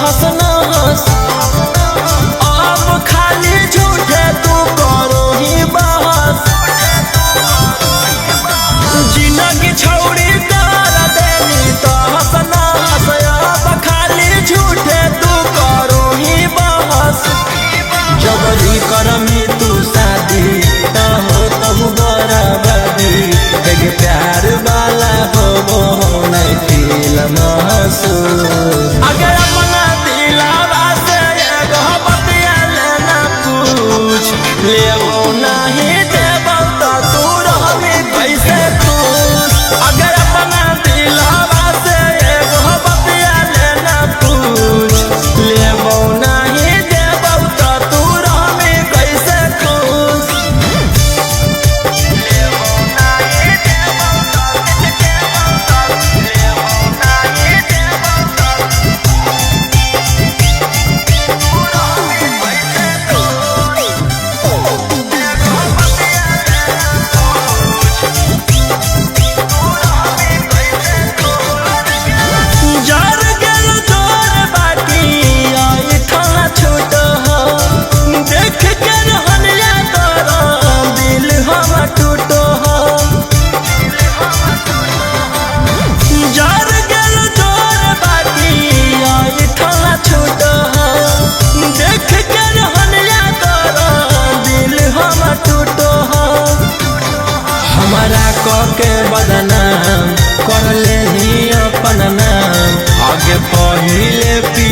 तहस नहस। अब खाली झूठे तू करो ही बहस। जिंदगी छौड़ी कर देनी तहस नहस। अब खाली झूठे तू करो ही बहस। जबरी करमी तू शादी न हो तहु बराबरी। एक प्यार वाला हो नहीं फील महसूस। अगर अपना दिलावा से एगो बतिया लेना पूछ। लेबो नहीं देबो तो तू रहबी कैसे खुश। अगर अपना दिलावा से एगो बतिया लेना पूछ। लेबो नहीं देबो तो तू रहबी कैसे खुश। जार गेल जोर बाकी आई खाना छूट हो। देख के रहनिया तोरा दिल हम टूटो हो। जार गेल जोर बाकी आई खाना छूट हो। देख के रहनिया तोरा दिल हम टूटो हो। हमारा के बदनाम कर ले ही अपन नाम। आगे पहिले पी